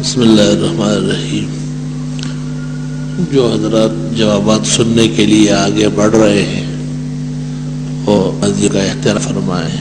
بسم اللہ الرحمن الرحیم۔ جو حضرات جوابات سننے کے لیے آگے بڑھ رہے ہیں وہ مسجد کا احترام فرمائیں،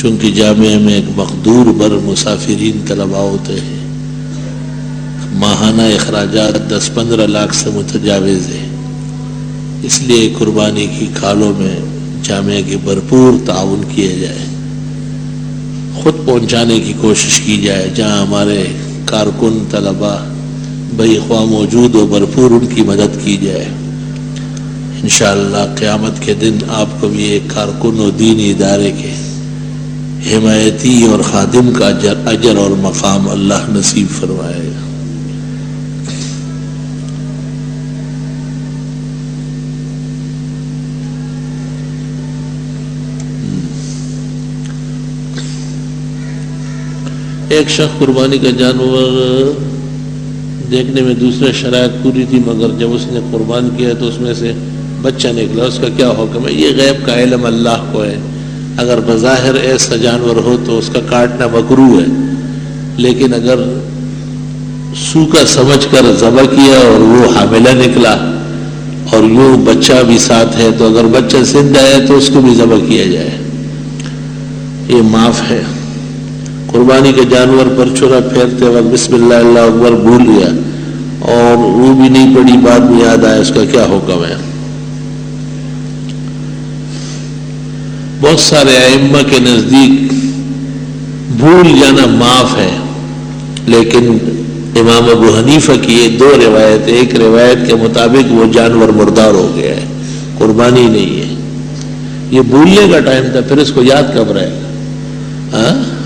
چونکہ جامعہ میں ایک مقدور بر مسافرین طلباء ہوتے ہیں، ماہانہ اخراجات 10-15 لاکھ سے متجاوز ہیں، اس لیے قربانی کی کھالوں میں جامعہ کی بھرپور تعاون کیا جائے، خود پہنچانے کی کوشش کی جائے، جہاں ہمارے کارکن طلباء بھائی خواہ موجود ہو بھرپور ان کی مدد کی جائے۔ انشاءاللہ قیامت کے دن آپ کو بھی ایک کارکن و دینی ادارے کے حمایتی اور خادم کا اجر اور مقام اللہ نصیب فرمائے گا۔ ایک شخص قربانی کا جانور دیکھنے میں دوسرے شرائط پوری تھی، مگر جب اس نے قربان کیا تو اس میں سے بچہ نکلا، اس کا کیا حکم ہے؟ یہ غیب کا علم اللہ کو ہے، اگر بظاہر ایسا جانور ہو تو اس کا کاٹنا مکروہ ہے، لیکن اگر سوکھا سمجھ کر ذبح کیا اور وہ حاملہ نکلا اور یوں بچہ بھی ساتھ ہے تو اگر بچہ زندہ ہے تو اس کو بھی ذبح کیا جائے، یہ معاف ہے۔ قربانی کے جانور پر چھرا پھیرتے وقت بسم اللہ اللہ اکبر بھول گیا اور وہ بھی نہیں پڑی، بعد میں یاد آیا، اس کا کیا حکم ہے؟ بہت سارے ائمہ کے نزدیک بھول جانا معاف ہے، لیکن امام ابو حنیفہ کی یہ دو روایت، ایک روایت کے مطابق وہ جانور مردار ہو گیا ہے، قربانی نہیں ہے، یہ بھولنے کا ٹائم تھا، پھر اس کو یاد کب رہے گا؟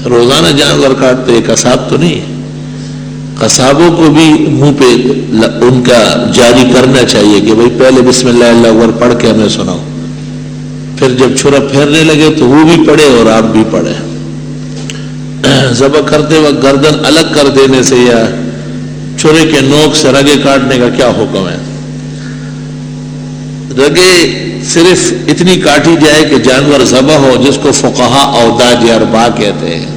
روزانہ جانور کاٹتے، قصاب تو نہیں ہے، قصابوں کو بھی منہ پہ ان کا جاری کرنا چاہیے کہ بھائی پہلے بسم اللہ اللہ اکبر پڑھ کے ہمیں سناؤ، پھر جب چھرا پھیرنے لگے تو وہ بھی پڑھے اور آپ بھی پڑھے۔ ذبح کرتے وقت گردن الگ کر دینے سے یا چھرے کے نوک سے رگے کاٹنے کا کیا حکم ہے؟ رگے صرف اتنی کاٹی جائے کہ جانور ذبح ہو، جس کو فقہا اوداج اربع کہتے ہیں،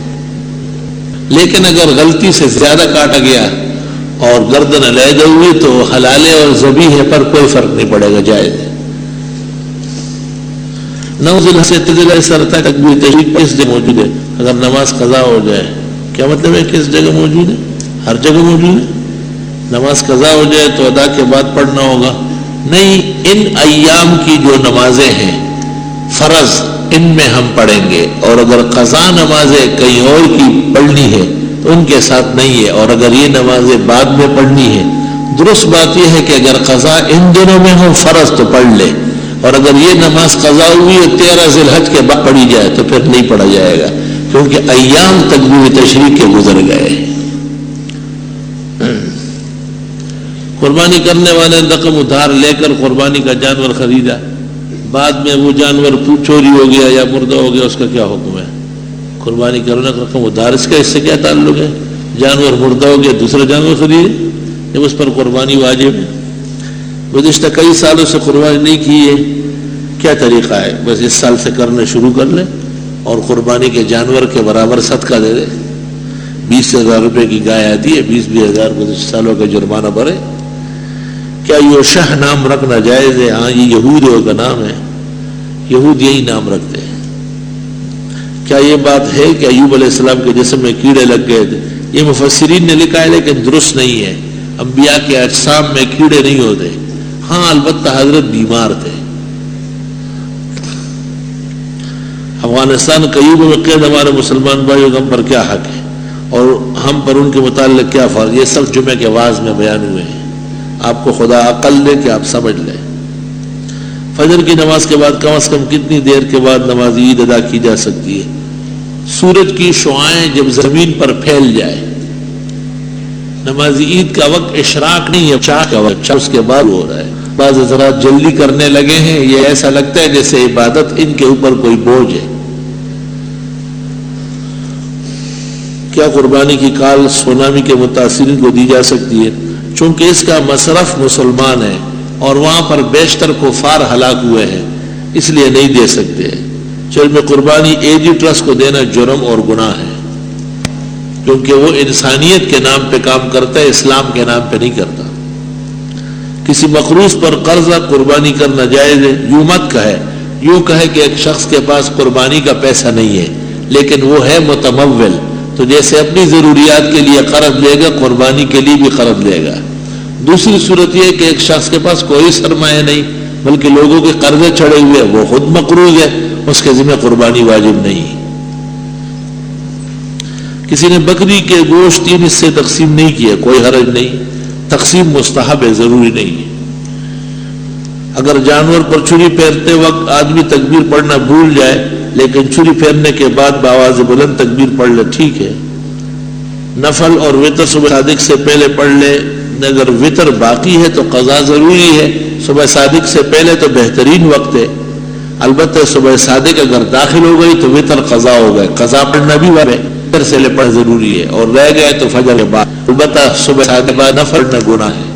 لیکن اگر غلطی سے زیادہ کاٹا گیا اور گردن علیحدہ ہوئی تو حلالے اور ذبیحے پر کوئی فرق نہیں پڑے گا، جائز ہے۔ نوزل سے تدل سرتا تکبیر تشریق کس جگہ موجود ہے؟ اگر نماز قضا ہو جائے، کیا مطلب ہے کس جگہ موجود ہے؟ ہر جگہ موجود ہے، نماز قضا ہو جائے تو ادا کے بعد پڑھنا ہوگا؟ نہیں، ان ایام کی جو نمازیں ہیں فرض ان میں ہم پڑھیں گے، اور اگر قضا نمازیں کہیں اور کی پڑھنی ہے تو ان کے ساتھ نہیں ہے، اور اگر یہ نمازیں بعد میں پڑھنی ہے، درست بات یہ ہے کہ اگر قضا ان دنوں میں ہو فرض تو پڑھ لے، اور اگر یہ نماز قضا ہوئی ہے 13 ذی الحج کے بعد پڑھی جائے تو پھر نہیں پڑھا جائے گا، کیونکہ ایام تکبیر تشریق کے گزر گئے۔ قربانی کرنے والے رقم ادھار لے کر قربانی کا جانور خریدا، بعد میں وہ جانور چوری ہو گیا یا مردہ ہو گیا، اس کا کیا حکم ہے؟ قربانی کرنے کا رقم ادھار، اس کا اس سے کیا تعلق ہے؟ جانور مردہ ہو گیا دوسرا جانور خریدے، جب اس پر قربانی واجب ہے۔ گزشتہ کئی سالوں سے قربانی نہیں کی ہے، کیا طریقہ ہے؟ بس اس سال سے کرنا شروع کر لیں اور قربانی کے جانور کے برابر صدقہ دے دیں۔ 20,000 روپے کی گائے آتی ہے، 20,000 گزشتہ سالوں کا جرمانہ بھرے۔ کیا یوشع نام رکھنا جائز ہے؟ ہاں، یہ یہودیوں کا نام ہے، یہود یہی نام رکھتے ہیں۔ کیا یہ بات ہے کہ ایوب علیہ السلام کے جسم میں کیڑے لگ گئے تھے؟ یہ مفسرین نے لکھا ہے لیکن درست نہیں ہے، انبیاء کے اجسام میں کیڑے نہیں ہوتے، ہاں البتہ حضرت بیمار تھے۔ افغانستان قیوب میں قید ہمارے مسلمان بھائیوں کا ہم پر کیا حق ہے اور ہم پر ان کے متعلق کیا فرض؟ یہ سب جمعے کے واعظ میں بیان ہوئے ہیں، آپ کو خدا عقل دے کہ آپ سمجھ لیں۔ فجر کی نماز کے بعد کم از کم کتنی دیر کے بعد نماز عید ادا کی جا سکتی ہے؟ سورج کی شعاعیں جب زمین پر پھیل جائے، نماز عید کا وقت اشراق نہیں ہے، چاہ کا وقت، اس کے بعد ہو رہا ہے۔ بعض حضرات جلدی کرنے لگے ہیں، یہ ایسا لگتا ہے جیسے عبادت ان کے اوپر کوئی بوجھ ہے۔ کیا قربانی کی کال سونامی کے متاثرین کو دی جا سکتی ہے؟ چونکہ اس کا مصرف مسلمان ہے اور وہاں پر بیشتر کفار ہلاک ہوئے ہیں، اس لیے نہیں دے سکتے۔ چل میں قربانی AG ٹرسٹ کو دینا جرم اور گناہ ہے۔ کیونکہ وہ انسانیت کے نام پہ کام کرتا ہے، اسلام کے نام پہ نہیں کرتا۔ کسی مقروض پر قرضہ قربانی کرنا جائز ہے؟ یوں مت کہے، یوں کہے کہ ایک شخص کے پاس قربانی کا پیسہ نہیں ہے لیکن وہ ہے متمول، تو جیسے اپنی ضروریات کے لیے قرض لے گا قربانی کے لیے بھی قرض لے گا۔ دوسری صورت یہ کہ ایک شخص کے پاس کوئی سرمایہ نہیں بلکہ لوگوں کے قرضے چڑھے ہوئے، وہ خود مقروض ہے، اس کے ذمہ قربانی واجب نہیں۔ کسی نے بکری کے گوشت 3 حصے تقسیم نہیں کیا، کوئی حرج نہیں، تقسیم مستحب ہے، ضروری نہیں ہے۔ اگر جانور پر چھری پھیرتے وقت آدمی تکبیر پڑھنا بھول جائے لیکن چھری پھیرنے کے بعد بآواز بلند تکبیر پڑھ لے، ٹھیک ہے۔ نفل اور وتر صبح صادق سے پہلے پڑھ لے، اگر وتر باقی ہے تو قضا ضروری ہے، صبح صادق سے پہلے تو بہترین وقت ہے، البتہ صبح صادق اگر داخل ہو گئی تو وتر قضا ہو گئے، قضا پڑھنا بھی واجب ہے، وتر سے پڑھ ضروری ہے، اور رہ گئے تو فجر کے بعد، البتہ صبح صادق کے بعد نفل پڑھنا گناہ ہے۔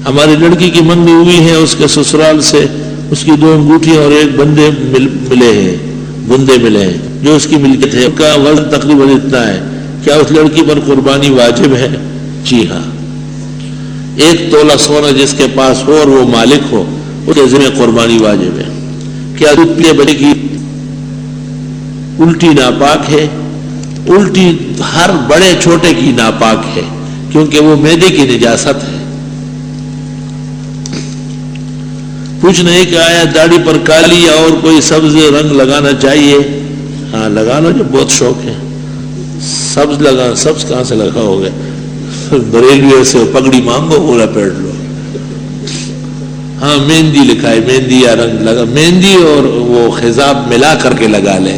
ہماری لڑکی کی منگنی ہوئی ہے، اس کے سسرال سے اس کی 2 انگوٹھیاں اور 1 بندے ملے ہیں جو اس کی ملکیت ہے، کا وزن تقریباً اتنا ہے، کیا اس لڑکی پر قربانی واجب ہے؟ جی ہاں، 1 تولہ سونا جس کے پاس ہو اور وہ مالک ہو اس کے ذمہ قربانی واجب ہے۔ کیا دودھ پیے بچے کی الٹی ناپاک ہے؟ الٹی ہر بڑے چھوٹے کی ناپاک ہے کیونکہ وہ معدے کی نجاست ہے۔ پوچھنا ہے کہ آیا داڑھی پر کالی یا اور کوئی سبز رنگ لگانا چاہیے؟ ہاں لگانا، جو بہت شوق ہے۔ سبز لگا، سبز کہاں سے لگا ہوگا؟ بریلوی سے پگڑی مانگو پورا پیٹ لو۔ ہاں مہندی لکھا ہے، مہندی یا رنگ لگا، مہندی اور وہ خضاب ملا کر کے لگا لے،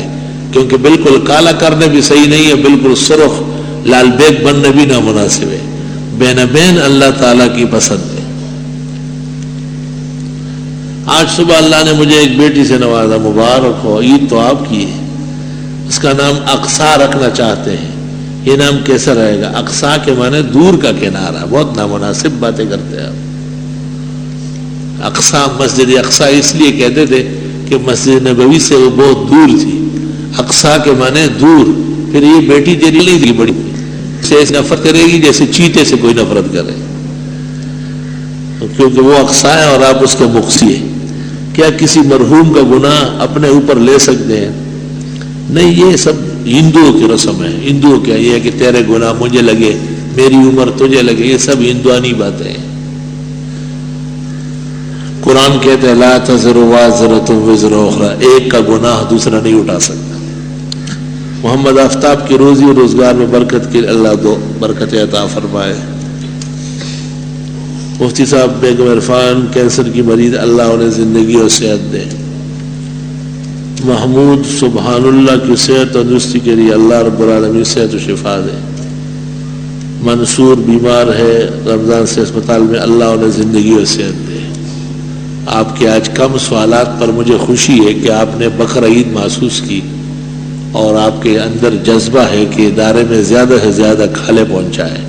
کیونکہ بالکل کالا کرنے بھی صحیح نہیں ہے، بالکل سرخ لال بیگ بننا بھی نامناسب ہے، بین بین اللہ تعالیٰ کی پسند ہے۔ آج صبح اللہ نے مجھے ایک بیٹی سے نوازا، مبارک ہو، عید تو آپ کی ہے، اس کا نام اقصا رکھنا چاہتے ہیں، یہ نام کیسا رہے گا؟ اقصا کے معنی دور کا کنارہ، بہت نامناسب باتیں کرتے ہیں آپ۔ اقصا، مسجد اقصا اس لیے کہتے تھے کہ مسجد نبوی سے وہ بہت دور تھی، اقصا کے معنی دور۔ پھر یہ بیٹی تیری نہیں تھی، بڑی سے نفرت کرے گی جیسے چیتے سے کوئی نفرت کرے، کیونکہ وہ اقصا ہے اور آپ اس کے مقصی ہیں۔ کیا کسی مرحوم کا گناہ اپنے اوپر لے سکتے ہیں؟ نہیں، یہ سب ہندوؤں کی رسم ہے۔ ہندوؤں کیا یہ ہے کہ تیرے گناہ مجھے لگے، میری عمر تجھے لگے، یہ سب ہندوانی باتیں ہیں۔ قرآن کہتے ہیں لا تزر وازرۃ وزر اخری، ایک کا گناہ دوسرا نہیں اٹھا سکتا۔ محمد آفتاب کی روزی اور روزگار میں برکت کے اللہ دو برکت عطا فرمائے۔ مفتی صاحب بیگم عرفان کینسر کی مریض، اللہ انہیں زندگی اور صحت دے۔ محمود سبحان اللہ کی صحت اور تندرستی کے لیے اللہ رب العالمین صحت و شفا دے۔ منصور بیمار ہے رمضان سے اسپتال میں، اللہ انہیں زندگی اور صحت دے۔ آپ کے آج کم سوالات پر مجھے خوشی ہے کہ آپ نے بقر عید محسوس کی اور آپ کے اندر جذبہ ہے کہ ادارے میں زیادہ سے زیادہ کھالے پہنچائے۔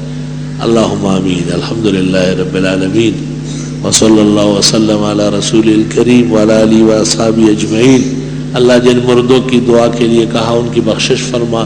اللہم آمین۔ الحمدللہ رب العالمین، وصلی اللہ وسلم علی رسول الکریم وعلی آلہ واصحابہ اجمعین۔ اللہ جن مردوں کی دعا کے لیے کہا ان کی بخشش فرما۔